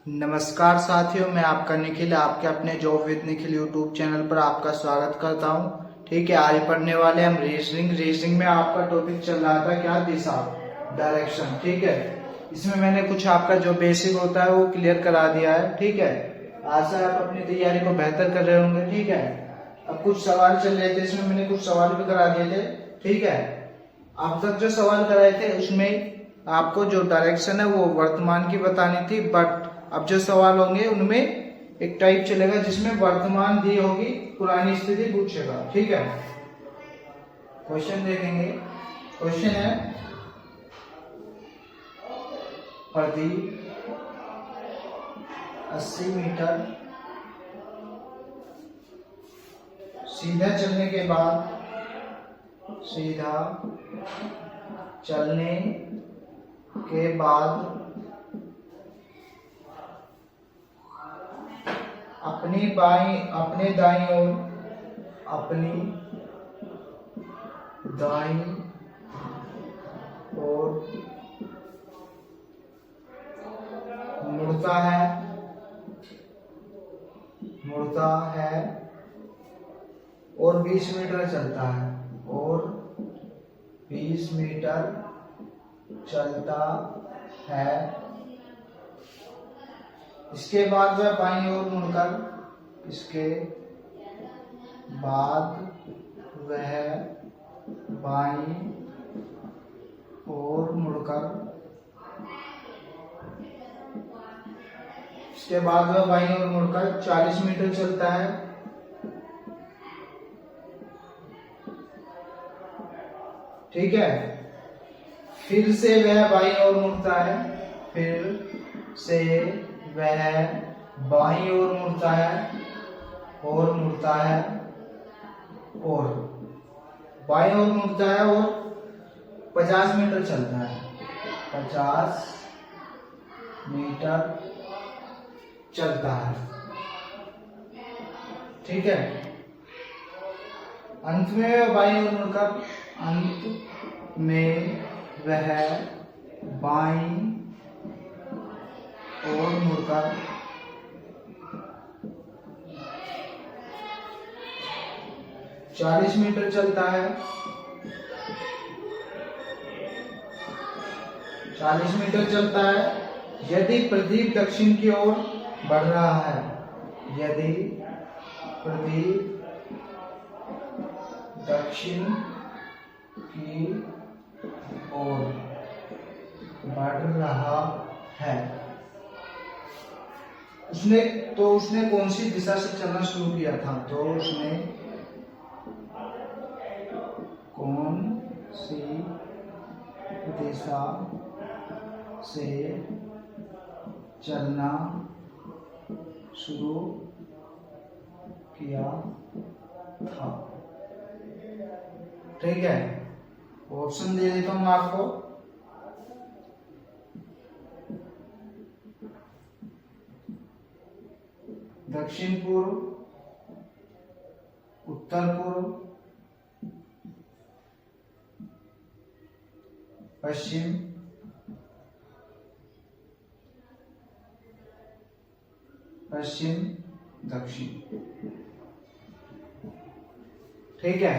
नमस्कार साथियों, मैं आपका निखिल, आपके अपने job with Nikhil YouTube channel पर आपका स्वागत करता हूं। ठीक है, आज पढ़ने वाले हम रीजनिंग में आपका टॉपिक चल रहा था क्या, दिशा, डायरेक्शन। ठीक है, इसमें मैंने कुछ आपका जो बेसिक होता है वो क्लियर करा दिया है। ठीक है, आशा है आप अपनी तैयारी को बेहतर कर रहे होंगे। ठीक है, अब कुछ सवाल चल रहे थे, इसमें मैंने कुछ सवाल भी करा दिए थे। ठीक है, अब तक जो सवाल कराए थे उसमें आपको जो डायरेक्शन है वो वर्तमान की बतानी थी, बट अब जो सवाल होंगे उनमें एक टाइप चलेगा जिसमें वर्तमान दी होगी, पुरानी स्थिति पूछेगा। ठीक है, क्वेश्चन देखेंगे। क्वेश्चन है, प्रदीप 80 मीटर सीधा चलने के बाद अपने दाईं ओर मुड़ता है और 20 मीटर चलता है। इसके बाद वह बाईं ओर मुड़कर 40 मीटर चलता है। ठीक है, फिर से वह बाईं ओर मुड़ता है और 50 मीटर चलता है। 50 मीटर चलता है। ठीक है, अंत में वह बाईं ओर मुड़कर 40 मीटर चलता है। 40 मीटर चलता है यदि प्रदीप दक्षिण की ओर बढ़ रहा है। उसने कौन सी दिशा से चलना शुरू किया था? तो उसने कौन सी दिशा से चलना शुरू किया था? ठीक है, ऑप्शन दे देता हूं आपको। दक्षिण पूर्व, उत्तर पूर्व, पश्चिम, दक्षिण। ठीक है,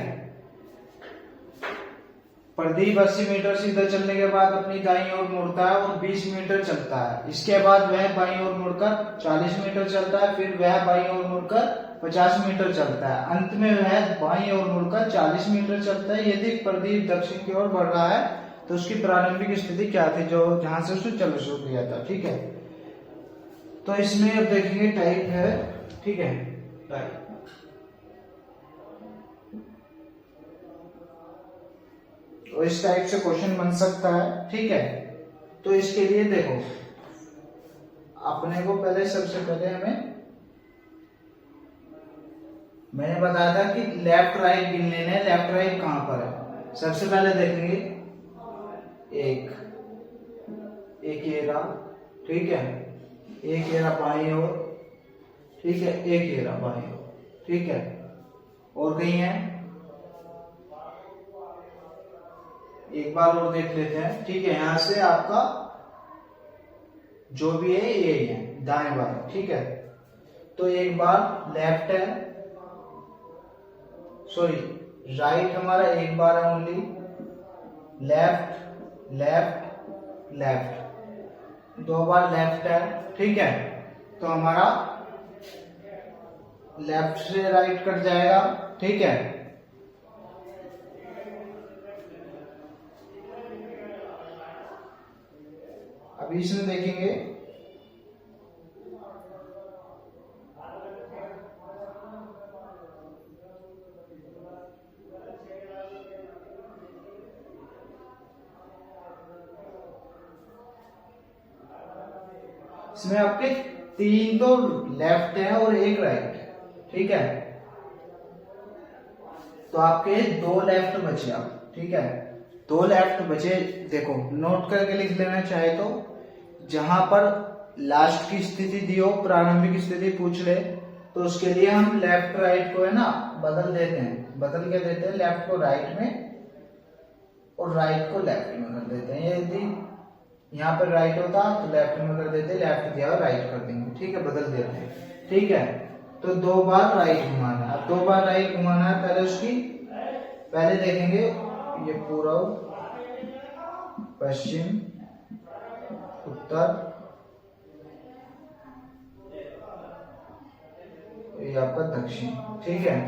प्रदीप 80 मीटर सीधा चलने के बाद अपनी दाईं ओर मुड़ता है और 20 मीटर चलता है। इसके बाद वह बाईं ओर मुड़कर 40 मीटर चलता है, फिर वह बाईं ओर मुड़कर 50 मीटर चलता है, अंत में वह बाईं ओर मुड़कर 40 मीटर चलता है। यदि प्रदीप दक्षिण की ओर बढ़ रहा है तो उसकी प्रारंभिक स्थिति क्या थी, जो जहां से उसने चलना शुरू किया था। ठीक है, तो इसमें अब देखेंगे टाइप है। ठीक है, टाइप तो इस टाइप से क्वेश्चन बन सकता है। ठीक है, तो इसके लिए देखो, अपने को सबसे पहले मैंने बताया था कि लेफ्ट राइट गिन लेना है। लेफ्ट राइट कहां पर है? सबसे पहले देखेंगे एक घेरा। ठीक है, एक घेरा बाईं ओर। ठीक है, एक घेरा बाईं ओर। ठीक है, और कहीं है? एक बार और देख लेते हैं। ठीक है, यहां से आपका जो भी है यही है, दाएं बाएं, ठीक है। तो एक बार लेफ्ट है, सॉरी राइट हमारा एक बार है ओनली, लेफ्ट लेफ्ट लेफ्ट, दो बार लेफ्ट है, ठीक है। तो हमारा लेफ्ट से राइट कट जाएगा, ठीक है। अभी इसमें देखेंगे इसमें आपके 3 तो लेफ्ट है और एक राइट है, ठीक है। तो आपके 2 लेफ्ट बचे अब, ठीक है। 2 लेफ्ट बचे, देखो नोट करके लिख लेना चाहे तो, जहां पर लास्ट की स्थिति दी हो, प्रारंभिक स्थिति पूछ ले, तो उसके लिए हम लेफ्ट राइट को है ना बदल देते हैं। बदल के देते हैं, लेफ्ट को राइट में और राइट को लेफ्ट में कर देते हैं। यदि यहाँ पर राइट होता तो लेफ्ट में कर देते, लेफ्ट दिया राइट कर देंगे, ठीक है, बदल देते हैं, ठीक है। तो 2 बार राइट घुमाना है। अब 2 बार राइट घुमाना है, पहले उसकी पहले देखेंगे ये पूर्व पश्चिम उत्तर, ये आपका दक्षिण, ठीक है।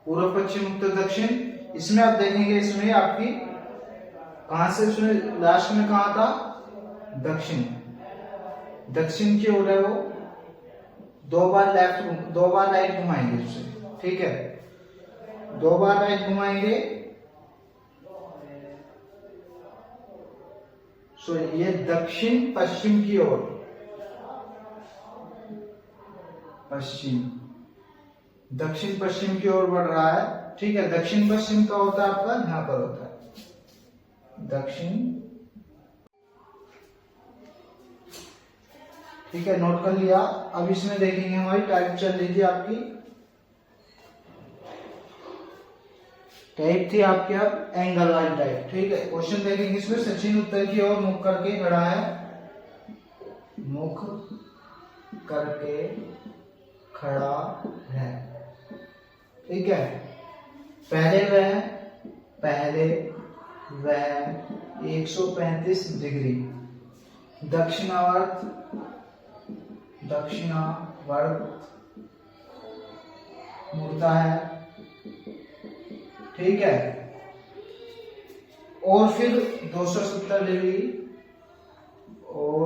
पूर्व पश्चिम उत्तर दक्षिण। इसमें आप देखेंगे, इसमें आपकी कहां से, उसमें लास्ट में कहा था दक्षिण, दक्षिण की ओर है वो। 2 बार लेफ्ट, 2 बार राइट घुमाएंगे उसे, ठीक है। 2 बार राइट घुमाएंगे, सो ये दक्षिण पश्चिम की ओर, पश्चिम दक्षिण पश्चिम की ओर बढ़ रहा है, ठीक है। दक्षिण पश्चिम का होता है आपका यहां पर होता है दक्षिण, ठीक है, नोट कर लिया। अब इसमें देखेंगे हमारी टाइप चल रही थी आपकी, टाइप थी आपकी अब एंगल वाली टाइप, ठीक है। क्वेश्चन देखेंगे इसमें, सचिन उत्तर की ओर मुख करके खड़ा है, मुख करके खड़ा है, ठीक है। पहले वह 135 डिग्री दक्षिणावर्त मुड़ता है, ठीक है। और फिर 270 डिग्री, और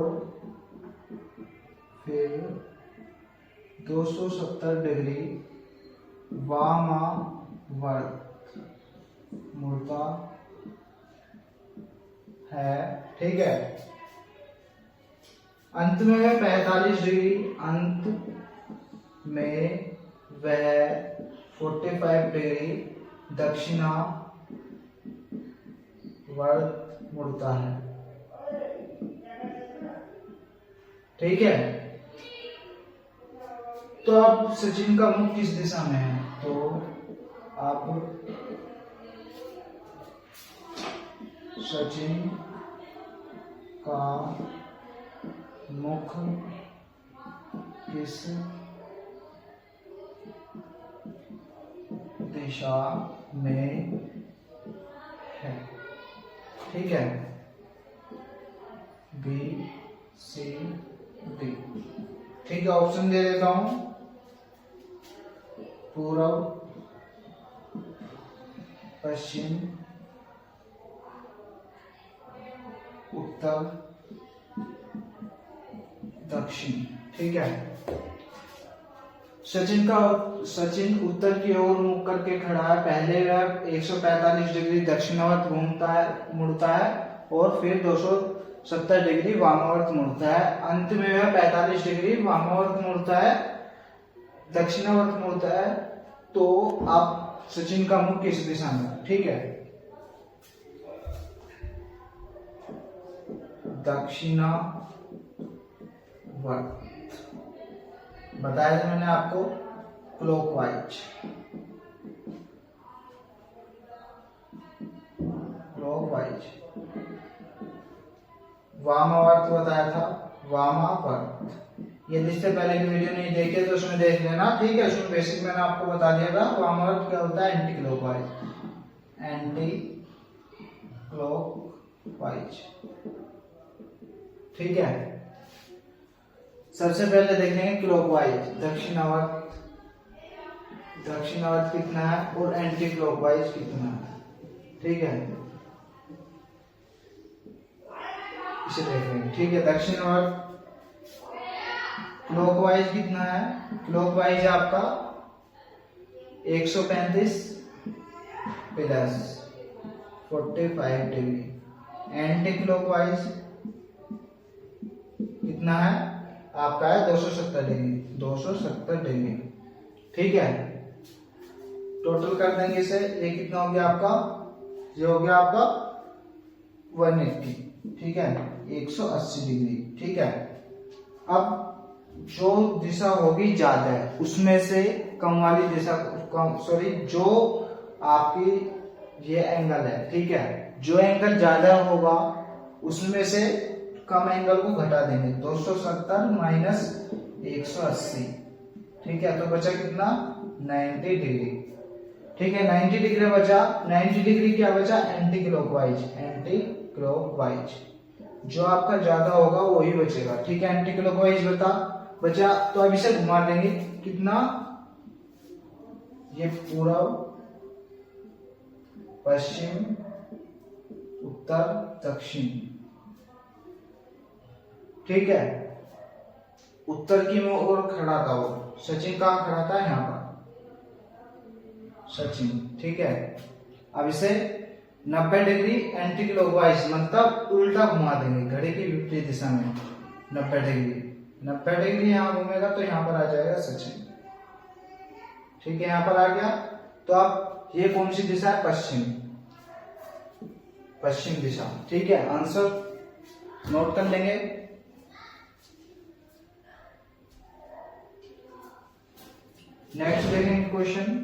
फिर 270 डिग्री वामावर्त मुड़ता है, ठीक है। अंत में वह 45 डिग्री, अंत में वह 45 डिग्री दक्षिणावर्त मुड़ता है, ठीक है। तो अब सचिन का मुख किस दिशा में है, तो आप सचिन का मुख किस दिशा में है, ठीक है। बी सी डी, ठीक है। ऑप्शन दे देता हूं, पूर्व पश्चिम उत्तर दक्षिण, ठीक है। सचिन उत्तर की ओर मुख करके खड़ा है, पहले वह 145 डिग्री दक्षिणावर्त घूमता है, मुड़ता है, और फिर 270 डिग्री वामावर्त मुड़ता है। अंत में वह 45 डिग्री वामावर्त मुड़ता है, दक्षिणावर्त मुड़ता है। तो आप सचिन का मुख किस दिशा में, ठीक है, दक्षिणावर्त बताया था मैंने आपको, क्लॉकवाइज, वामावर्त बताया था वामावर्त। ये जिससे पहले की वीडियो नहीं देखे तो उसमें देख लेना, ठीक है। उसमें बेसिक मैंने आपको बता दिया था। वामावर्त क्या होता है? एंटी क्लॉकवाइज, एंटी क्लॉकवाइज, ठीक है। सबसे पहले देखेंगे क्लॉकवाइज, दक्षिणावर्त। दक्षिणावर्त कितना है और एंटी क्लॉकवाइज कितना है, ठीक है। इसे देखेंगे, ठीक है। दक्षिणावर्त क्लॉकवाइज कितना है? क्लॉकवाइज आपका 135 प्लस 45 डिग्री। एंटी क्लॉकवाइज कितना है आपका? है 270 डिग्री, 270 डिग्री, ठीक है। टोटल कर देंगे इसे, ये कितना हो गया आपका? ये हो गया आपका 180, ठीक है, 180 डिग्री, ठीक है। अब जो दिशा होगी ज्यादा है उसमें से कम वाली दिशा, कम सॉरी, जो आपकी ये एंगल है, ठीक है, जो एंगल ज्यादा होगा उसमें से कम एंगल को घटा देंगे। 270 माइनस 180, ठीक है, तो बचा कितना? 90 डिग्री, ठीक है। 90 डिग्री बचा। 90 डिग्री क्या बचा? Anti clockwise, anti clockwise. जो आपका ज्यादा होगा वही बचेगा, ठीक है। एंटी क्लॉकवाइज बचा, तो अब इसे घुमा देंगे। कितना? ये पूर्व, पश्चिम, उत्तर, दक्षिण, ठीक है। उत्तर की ओर खड़ा था वो, सचिन कहाँ खड़ा था? यहाँ पर सचिन, ठीक है। अब इसे 90 डिग्री एंटी क्लॉकवाइज मतलब उल्टा घुमा देंगे, घड़ी की विपरीत दिशा में 90 डिग्री। 90 डिग्री यहाँ घूमेगा तो यहाँ पर आ जाएगा सचिन, ठीक है, यहाँ पर आ गया। तो अब ये कौन सी दिशा है? पश्चिम, पश्चिम दिशा, ठीक है। आंसर नोट कर लेंगे। नेक्स्ट देखेंगे क्वेश्चन।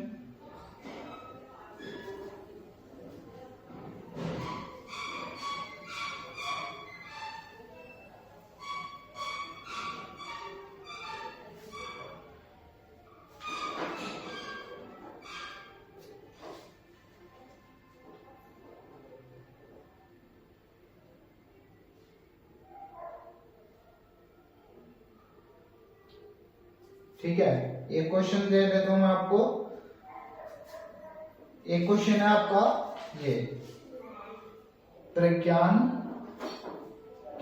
ठीक है, एक क्वेश्चन दे देता हूं मैं आपको। एक क्वेश्चन है आपका ये, प्रज्ञान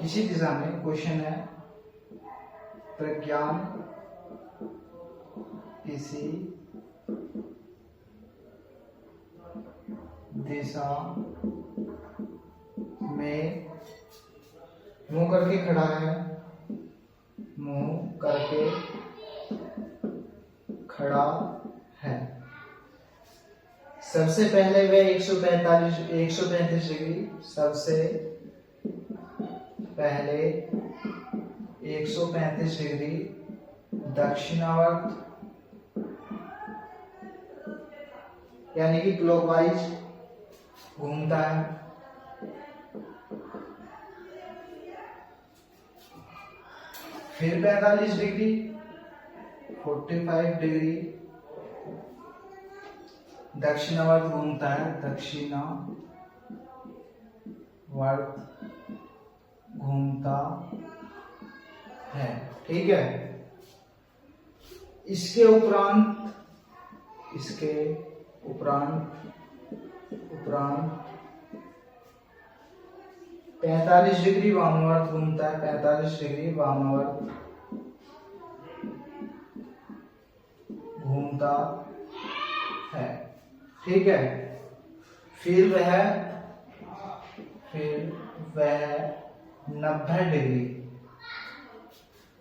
किसी दिशा में, क्वेश्चन है प्रज्ञान किसी दिशा में मुंह करके खड़ा है, मुंह करके खड़ा है। सबसे पहले वह 135 डिग्री, सबसे पहले 135 डिग्री दक्षिणावर्त यानी कि क्लॉकवाइज घूमता है। फिर 45 डिग्री, 45 डिग्री दक्षिणावर्त घूमता है, दक्षिणावर्त घूमता है, ठीक है। इसके उपरांत 45 डिग्री वामावर्त घूमता है, 45 डिग्री वामावर्त घूमता है, ठीक है। फिर वह 90 डिग्री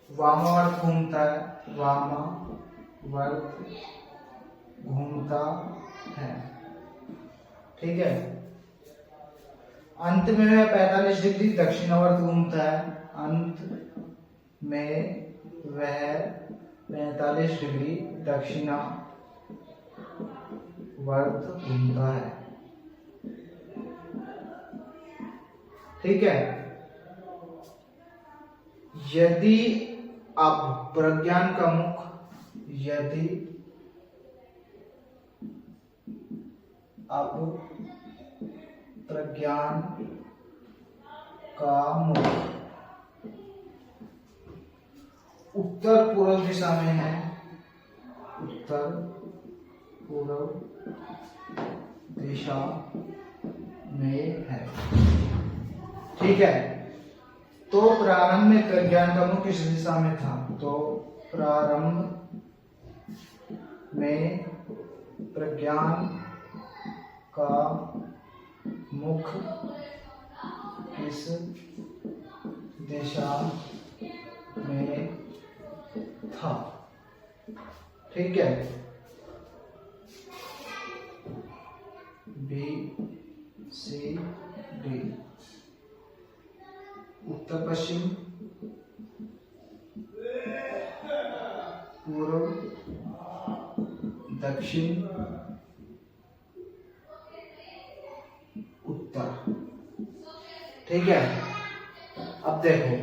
वामावर्त घूमता है, वामावर्त घूमता है, ठीक है। अंत में वह 45 डिग्री दक्षिणावर्त घूमता है, अंत में वह 45 डिग्री दक्षिणावर्त घूमता है, ठीक है। यदि अब प्रज्ञान का मुख, यदि अब प्रज्ञान का मुख उत्तर पूर्व दिशा में है, उत्तर पूर्व दिशा में है, ठीक है, तो प्रारंभ में प्रज्ञान का मुख किस दिशा में था? तो प्रारंभ में प्रज्ञान का मुख किस दिशा में था, ठीक है, बी सी डी, उत्तर पश्चिम, पूर्व दक्षिण उत्तर, ठीक है। अब देखो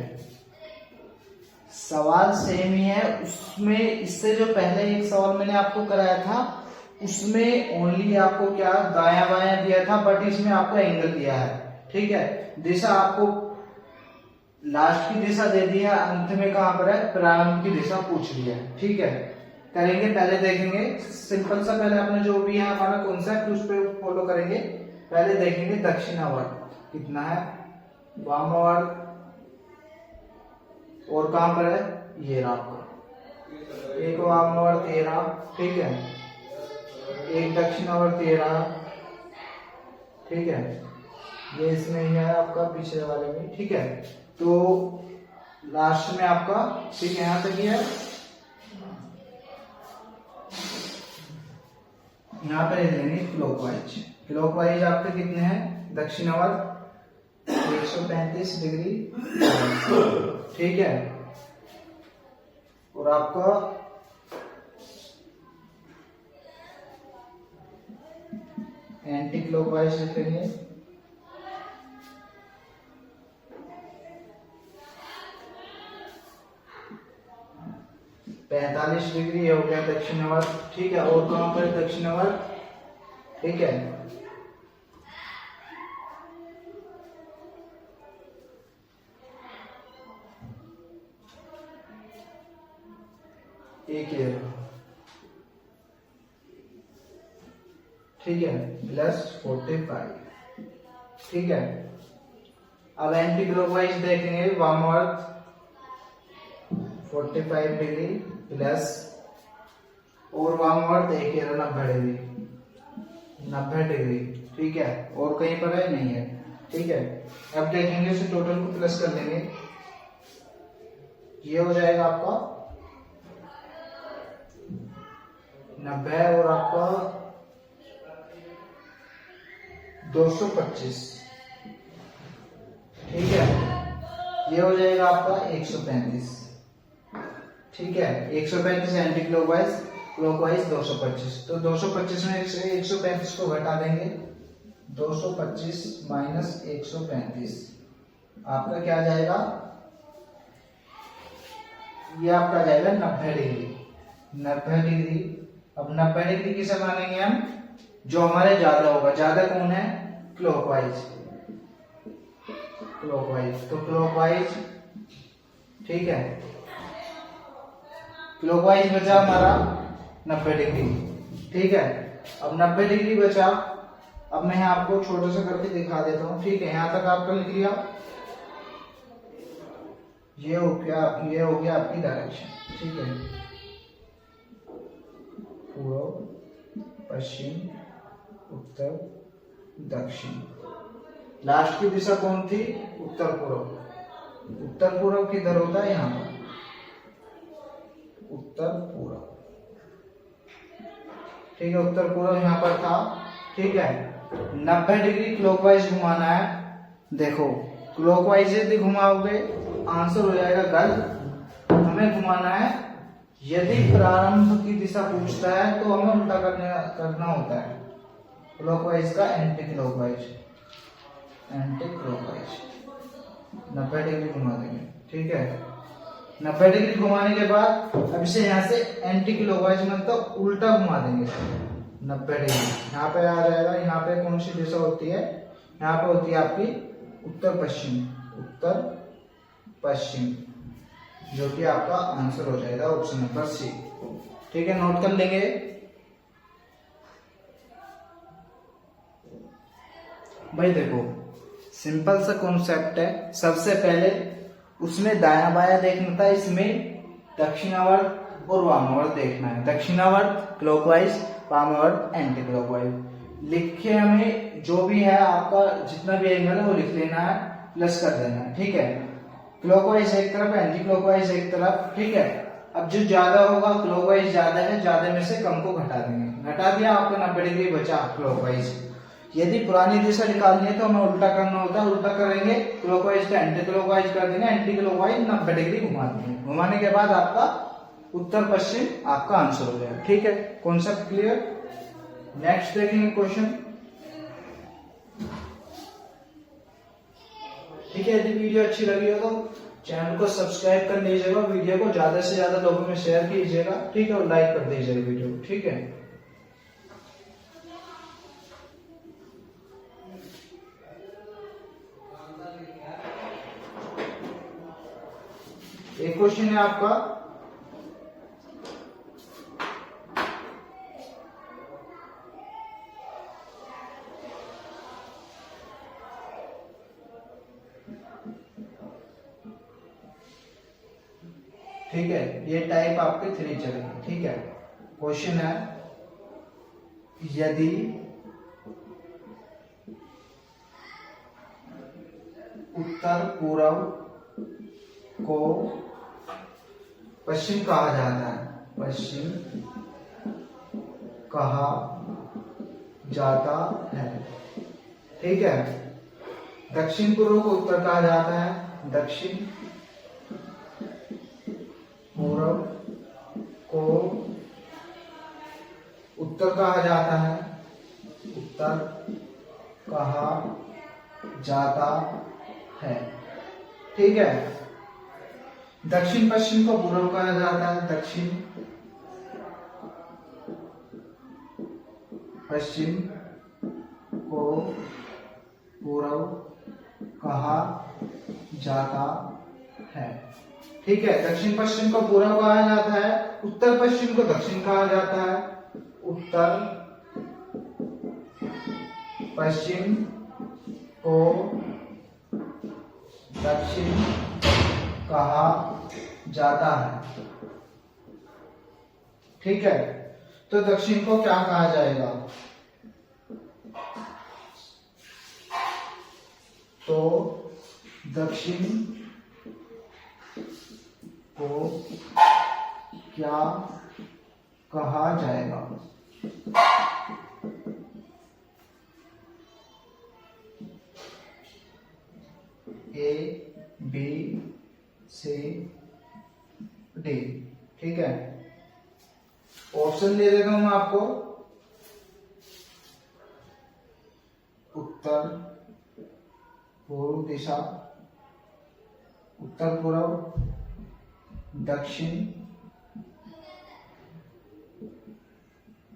सवाल सेम ही है, उसमें इससे जो पहले एक सवाल मैंने आपको कराया था उसमें ओनली आपको क्या दाया बाया दिया था, बट इसमें आपको एंगल दिया है, ठीक है। दिशा आपको लास्ट की दिशा दे दी है, अंत में कहां पर है? प्रारंभ की दिशा पूछ लिया है, ठीक है। करेंगे, पहले देखेंगे सिंपल सा, पहले अपने जो भी है हमारा कॉन्सेप्ट उस पर फॉलो करेंगे। पहले देखेंगे दक्षिणावर्त कितना है, वामावर्त, और कहां पर है? ये आपका एक वामावर्त ये रहा, ठीक है, एक दक्षिणावर्त ये रहा, ठीक है, ये इसमें ही है आपका पिछले वाले में, ठीक है। तो लास्ट में आपका, ठीक है, यहां तक ही है, यहाँ पर लेंगे क्लॉकवाइज। क्लॉकवाइज आपके कितने हैं? दक्षिणावर्त 135 डिग्री, ठीक है, और आपका एंटी क्लॉकवाइज लिखेंगे 45 डिग्री, हो गया दक्षिणावर्त, ठीक है। और कहां पर दक्षिणावर्त, ठीक है, एक ये, ठीक है, +45, ठीक है। अब एंटी क्लॉकवाइज देखेंगे, वामावर्त 45 डिग्री प्लस, और वामावर्त एक 90 डिग्री, 90 डिग्री, ठीक है, और कहीं पर है? नहीं है, ठीक है। अब देखेंगे इसे टोटल को प्लस कर देंगे, ये हो जाएगा आपका 90 और आपका 225, ठीक है, ये हो जाएगा आपका 135, ठीक है। 135 एंटी क्लॉकवाइज, क्लॉकवाइज 225, तो 225 में से 135 को घटा देंगे, 225 माइनस 135 आपका क्या जाएगा? ये आपका जाएगा 90 डिग्री, 90 डिग्री। अब 90 डिग्री किसे मानेंगे हम? जो हमारे ज्यादा होगा, ज्यादा कौन है? क्लॉकवाइज, क्लॉकवाइज, तो क्लॉकवाइज, ठीक है, क्लॉकवाइज बचा हमारा 90 डिग्री, ठीक है। अब 90 डिग्री बचा, अब मैं आपको छोटा सा करके दिखा देता हूं, ठीक है। यहां तक आपका लिख लिया, ये हो गया आपकी डायरेक्शन, ठीक है, पूर्व पश्चिम उत्तर दक्षिण। लास्ट की दिशा कौन थी? उत्तर पूर्व। उत्तर पूर्व किधर होता है? यहाँ पर, उत्तर पूर्व, ठीक है, उत्तर पूर्व यहाँ पर था, ठीक है। 90 डिग्री क्लॉकवाइज घुमाना है, देखो क्लॉकवाइज यदि घुमाओगे आंसर हो जाएगा गलत, हमें घुमाना है, यदि प्रारंभ की दिशा पूछता है तो हमें उल्टा करना होता है, क्लॉकवाइज का anti clockwise, anti clockwise 90 degree घुमा देंगे, ठीक है। 90 डिग्री घुमाने के बाद अब इसे यहाँ से एंटी क्लॉकवाइज मतलब उल्टा घुमा देंगे 90 डिग्री। यहाँ पे आ जाएगा, यहाँ पे कौन सी दिशा होती है, यहाँ पे होती है आपकी उत्तर पश्चिम, उत्तर पश्चिम, जो कि आपका आंसर हो जाएगा ऑप्शन नंबर सी। ठीक है, नोट कर लेंगे। भाई देखो सिंपल सा कॉन्सेप्ट है, सबसे पहले उसमें दाया बाया देखना था, इसमें दक्षिणावर्त और वामावर्त देखना है। दक्षिणावर्त क्लॉकवाइज, वामावर्त एंटी क्लॉकवाइज। लिख के हमें जो भी है आपका जितना भी एंगल है वो लिख लेना है, प्लस कर देना है। ठीक है, क्लॉकवाइज एक तरफ, एंटी क्लॉकवाइज एक तरफ। ठीक है, अब जो ज्यादा होगा क्लॉकवाइज ज्यादा है, ज्यादा में से कम को घटा देंगे। घटा दिया, आपका 90 डिग्री बचा क्लॉकवाइज। यदि पुरानी दिशा निकालनी है तो हमें उल्टा करना होता है, उल्टा करेंगे, क्लॉकवाइज का एंटी क्लॉकवाइज कर देंगे, एंटी क्लॉकवाइज 90 डिग्री घुमा देंगे। घुमाने के बाद आपका उत्तर पश्चिम आपका आंसर हो जाएगा। ठीक है, कॉन्सेप्ट क्लियर। नेक्स्ट देखेंगे क्वेश्चन। ठीक है, यदि वीडियो अच्छी लगी हो तो चैनल को सब्सक्राइब कर लीजिएगा, वीडियो को ज्यादा से ज्यादा लोगों में शेयर कीजिएगा। ठीक है, और लाइक कर दीजिएगा वीडियो को। ठीक है, एक क्वेश्चन है आपका, ठीक है, ये टाइप आपके 3 चलेंगे। ठीक है, क्वेश्चन है, यदि उत्तर पूर्व को पश्चिम कहा जाता है, पश्चिम कहा जाता है। ठीक है, दक्षिण पूर्व को उत्तर कहा जाता है, दक्षिण पूर्व को उत्तर कहा जाता है, उत्तर कहा जाता है। ठीक है, दक्षिण पश्चिम को पूर्व कहा जाता है, दक्षिण पश्चिम को पूर्व कहा जाता है। ठीक है, दक्षिण पश्चिम को पूर्व कहा जाता है, उत्तर पश्चिम को दक्षिण कहा जाता है, उत्तर पश्चिम को दक्षिण कहा जाता है। ठीक है, तो दक्षिण को क्या कहा जाएगा, तो दक्षिण को क्या कहा जाएगा, ए बी सी डी। ठीक है, ऑप्शन दे देता हूं मैं आपको, उत्तर पूर्व दिशा, उत्तर पूर्व, दक्षिण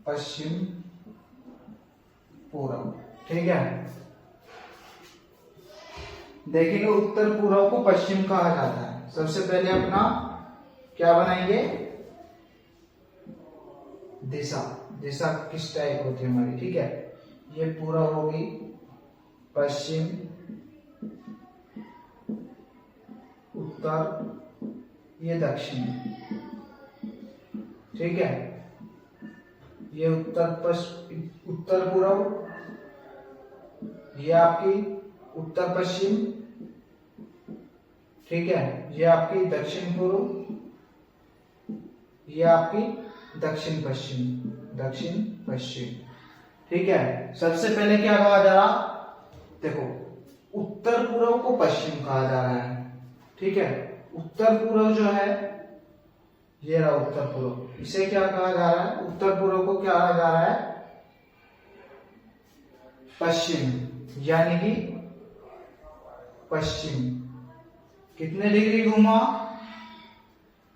पश्चिम, पूर्व। ठीक है, देखेंगे उत्तर पूर्व को पश्चिम कहा जाता है। सबसे पहले अपना क्या बनाएंगे, दिशा। दिशा किस टाइप होती है हमारी। ठीक है, ये पूर्व होगी, पश्चिम, उत्तर, ये दक्षिण। ठीक है, ये उत्तर पूर्व, ये आपकी उत्तर पश्चिम। ठीक है, ये आपकी दक्षिण पूर्व, ये आपकी दक्षिण पश्चिम, दक्षिण पश्चिम। ठीक है, सबसे पहले क्या कहा जा रहा, देखो उत्तर पूर्व को पश्चिम कहा जा रहा है। ठीक है, उत्तर पूर्व जो है ये रहा उत्तर पूर्व, इसे क्या कहा जा रहा है, उत्तर पूर्व को क्या कहा जा रहा है, पश्चिम, यानी कि पश्चिम। कितने डिग्री घूमा,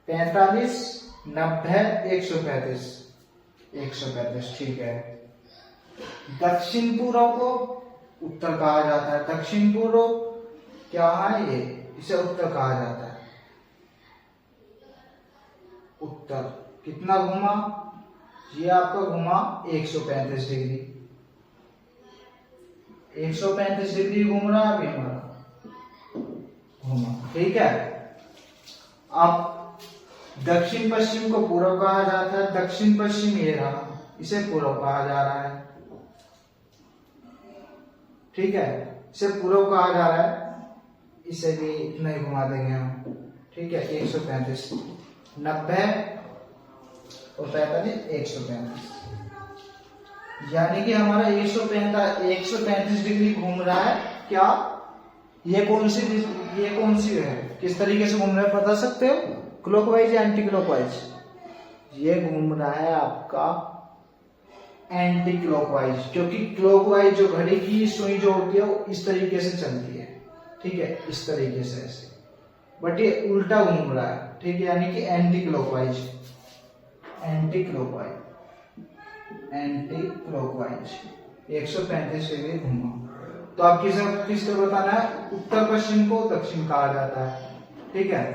45, 90, 135। 135, ठीक है। दक्षिण पूर्व को उत्तर कहा जाता है। दक्षिण पूर्व क्या है ये, इसे उत्तर कहा जाता है। उत्तर कितना घुमा, ये आपका घुमा 135 डिग्री। 135 डिग्री घूम रहा है अभी हमारा, घुमा, ठीक है। अब दक्षिण पश्चिम को पूर्व कहा जाता है। दक्षिण पश्चिम ये रहा, इसे पूर्व कहा जा रहा है, ठीक है, इसे पूर्व कहा जा रहा है। इसे भी इतना ही घुमा देंगे हम, ठीक है। 135, 90 और 45, 135, यानी कि हमारा 135 डिग्री घूम रहा है। क्या ये कौन सी है, किस तरीके से घूम रहा है बता सकते हो, क्लॉकवाइज या एंटी क्लॉकवाइज? ये घूम रहा है आपका एंटी क्लॉकवाइज, क्योंकि क्लॉकवाइज जो घड़ी की सुई जो होती है वो इस तरीके से चलती है, ठीक है, इस तरीके से ऐसे, बट ये उल्टा घूम रहा है, ठीक है, यानी कि anti clockwise. Anti clockwise 135 degree घूमा। तो आप किसको बताना है, उत्तर पश्चिम को दक्षिण कहा जाता है, ठीक है।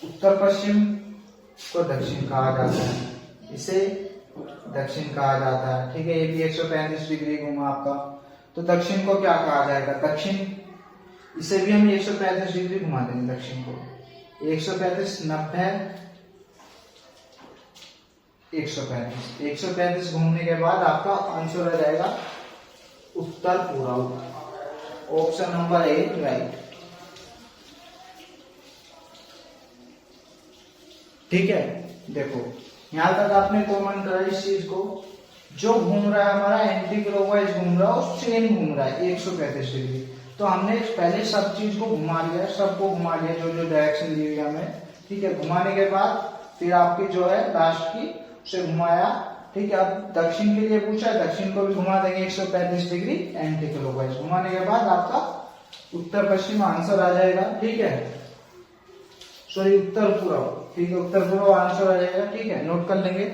उत्तर पश्चिम को दक्षिण कहा जाता है, इसे दक्षिण कहा जाता है, ठीक है। ये भी 135 डिग्री घूमा आपका। तो दक्षिण को क्या कहा जाएगा, दक्षिण, इसे भी हम 135 डिग्री घुमा देंगे दक्षिण को। 135, 90, 135। 135 घूमने के बाद आपका आंसर आ जाएगा उत्तर पूर्व। ऑप्शन नंबर 8 राइट, ठीक है। देखो यहां तक आपने कॉमन करा इस चीज को, जो घूम रहा है हमारा एंटी क्लॉकवाइज घूम रहा है और सेम घूम रहा है 135 डिग्री। तो हमने पहले सब चीज को घुमा लिया, सबको घुमा लिया जो जो डायरेक्शन दी हुई हमें, ठीक है। घुमाने के बाद फिर आपकी जो है लास्ट की उसे घुमाया, ठीक है। अब दक्षिण के लिए पूछा है, दक्षिण को भी घुमा देंगे 135 डिग्री एंटी क्लॉकवाइज। घुमाने के बाद आपका उत्तर पश्चिम आंसर आ जाएगा, ठीक है, सॉरी उत्तर पूर्व, ठीक है, उत्तर पूर्व आंसर आ जाएगा, ठीक है, नोट कर लेंगे।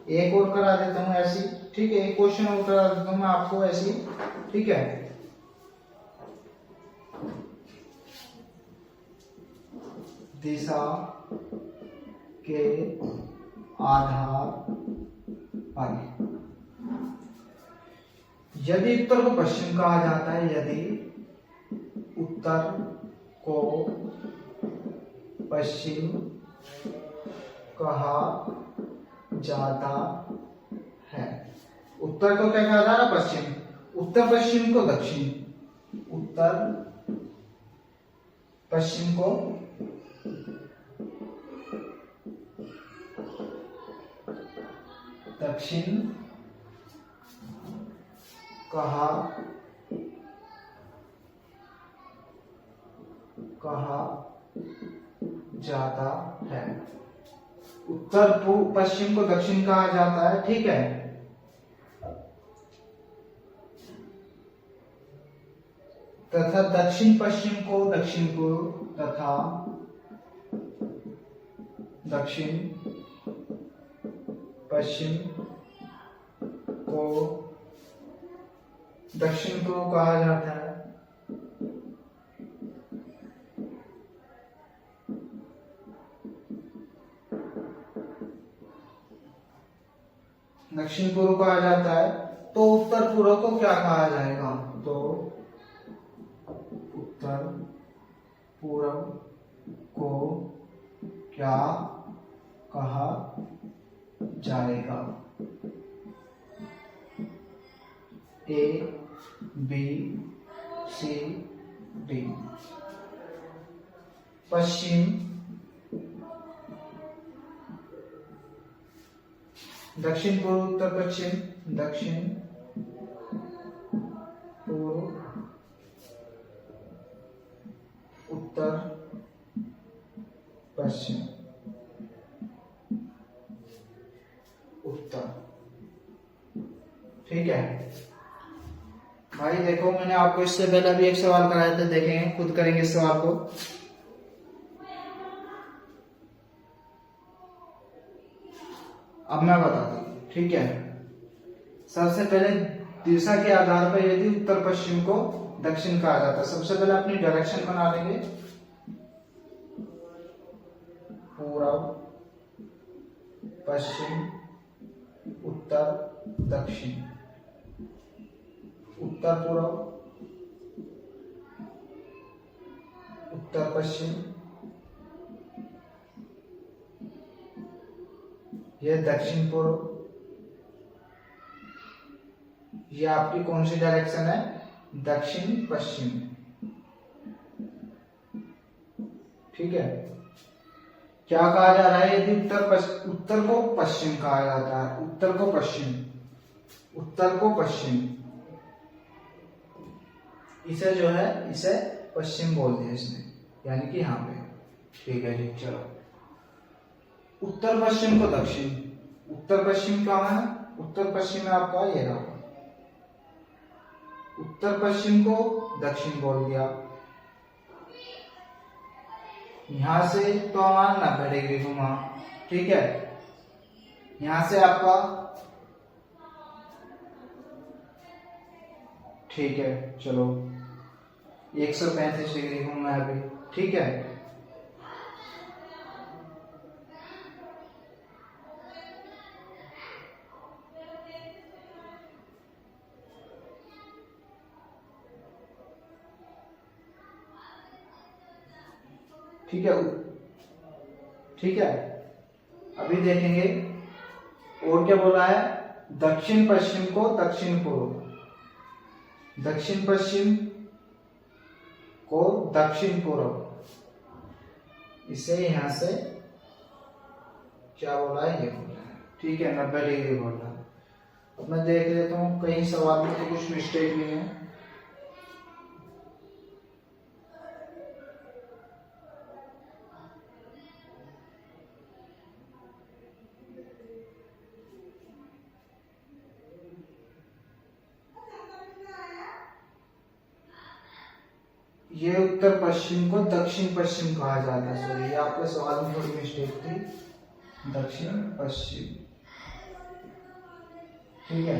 एक और करा देता हूं ऐसी, ठीक है, एक क्वेश्चन और करा देता हूं मैं आपको ऐसी, ठीक है। दिशा के आधार पर यदि उत्तर को पश्चिम कहा जाता है, यदि उत्तर को पश्चिम कहा जाता है, उत्तर को क्या कहा जा रहा है, पश्चिम, उत्तर पश्चिम को दक्षिण, उत्तर पश्चिम को दक्षिण कहा जाता है, उत्तर पश्चिम को दक्षिण कहा जाता है, ठीक है। तथा दक्षिण पश्चिम को दक्षिण पूर्व तथा दक्षिण पश्चिम को दक्षिण पूर्व कहा जाता है, दक्षिण पूर्व कहा जाता है। तो उत्तर पूर्व को क्या कहा जाएगा, तो उत्तर पूर्व को क्या कहा जाएगा, ए बी सी डी। पश्चिम दक्षिण पूर्व उत्तर पश्चिम, दक्षिण पूर्व उत्तर पश्चिम, उत्तर। ठीक है भाई, देखो मैंने आपको इससे पहले भी एक सवाल कराया था, देखेंगे, खुद करेंगे इस सवाल को। अब मैं बताता हूं, ठीक है। सबसे पहले दिशा के आधार पर यदि उत्तर पश्चिम को दक्षिण कहा जाता है, सबसे पहले अपनी डायरेक्शन बना लेंगे, पूर्व पश्चिम उत्तर दक्षिण, उत्तर पूर्व उत्तर पश्चिम, यह दक्षिण पूर्व। ये आपकी कौन सी डायरेक्शन है? दक्षिण पश्चिम। ठीक है, क्या कहा जा रहा है? यदि उत्तर को पश्चिम कहा जाता है, उत्तर को पश्चिम, उत्तर को पश्चिम, इसे जो है इसे पश्चिम बोल दिया इसने, यानी कि यहाँ पे। ठीक है जी, चलो। उत्तर पश्चिम को दक्षिण, उत्तर पश्चिम कहाँ है? उत्तर पश्चिम में आपका ये रहा, उत्तर पश्चिम को दक्षिण बोल दिया। यहां से तो हमारा 90 डिग्री घुमा, ठीक है। यहां से आपका, ठीक है, चलो 135 डिग्री घूमा अभी, ठीक है। ठीक है, ठीक है। अभी देखेंगे और क्या बोला है? दक्षिण पश्चिम को दक्षिण पूर्व, दक्षिण पश्चिम को दक्षिण पूर्व, इसे यहां से क्या बोला है? ये बोला है, ठीक है, 90 डिग्री बोला है। अब मैं देख लेता हूं कहीं सवाल में तो कुछ मिस्टेक नहीं है। ये उत्तर पश्चिम को दक्षिण पश्चिम कहा जाता है। सॉरी, ये आपके सवाल में थोड़ी मिस्टेक थी, दक्षिण पश्चिम, ठीक है,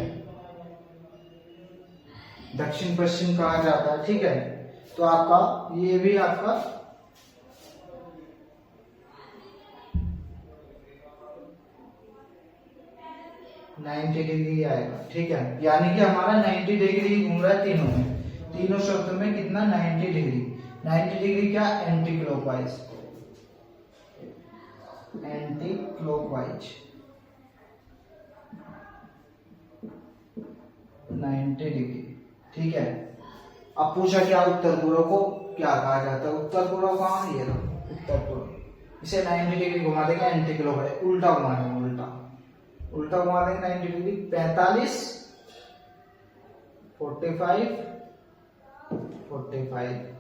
दक्षिण पश्चिम कहा जाता है, ठीक है। तो आपका ये भी आपका नाइन्टी डिग्री आएगा, ठीक है। यानी कि हमारा 90 डिग्री घूम रहा है तीनों में, तीनों शब्दों में कितना? 90 डिग्री। 90 डिग्री क्या? Anti clockwise, anti clockwise 90 degree, ठीक है। अब पूछा क्या उत्तर पूर्व को क्या कहा जाता है? उत्तर पूर्व कहाँ? ये रहा उत्तर पूर्व, इसे 90 डिग्री घुमा देंगे, एंटी क्लॉकवाइज, उल्टा घुमा देंगे, उल्टा उल्टा घुमा देंगे 90 डिग्री। 45 45 45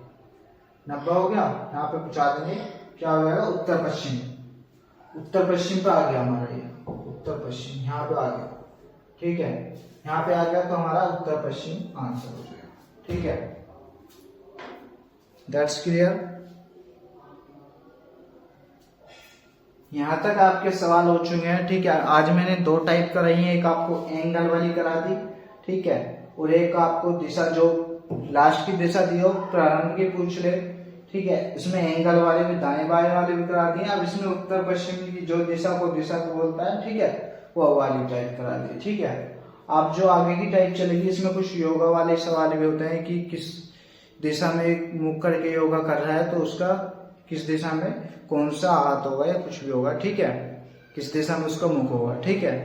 90 हो गया। यहाँ पे पूछा देंगे क्या हो जाएगा? उत्तर पश्चिम, उत्तर पश्चिम पे आ गया हमारा ये, उत्तर पश्चिम यहाँ पे आ गया, ठीक है। यहाँ पे आ गया तो हमारा उत्तर पश्चिम आंसर हो जाएगा, ठीक है। That's clear. यहाँ तक आपके सवाल हो चुके हैं, ठीक है। आज मैंने 2 टाइप कराई है, एक आपको एंगल वाली करा दी, ठीक है, और एक आपको दिशा, जो लास्ट की दिशा दी हो प्रारंभ की पूछ ले, ठीक है। इसमें एंगल वाले भी, दाएं बाएं वाले भी करा दिए। अब इसमें उत्तर पश्चिम की जो दिशा को बोलता है, ठीक है, वो वाली टाइप करा दी, ठीक है। आप जो आगे की टाइप चलेगी, इसमें कुछ योगा वाले सवाल भी होते हैं कि किस दिशा में मुख करके योगा कर रहा है, तो उसका किस दिशा में कौन सा हाथ होगा या कुछ भी होगा, ठीक है, किस दिशा में उसका मुख होगा, ठीक है।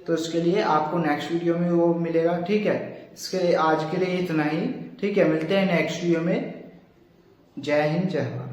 तो इसके लिए आपको नेक्स्ट वीडियो में वो मिलेगा, ठीक है। इसके लिए आज के लिए इतना ही, ठीक है। मिलते हैं नेक्स्ट वीडियो में। जय हिंद, जय भारत।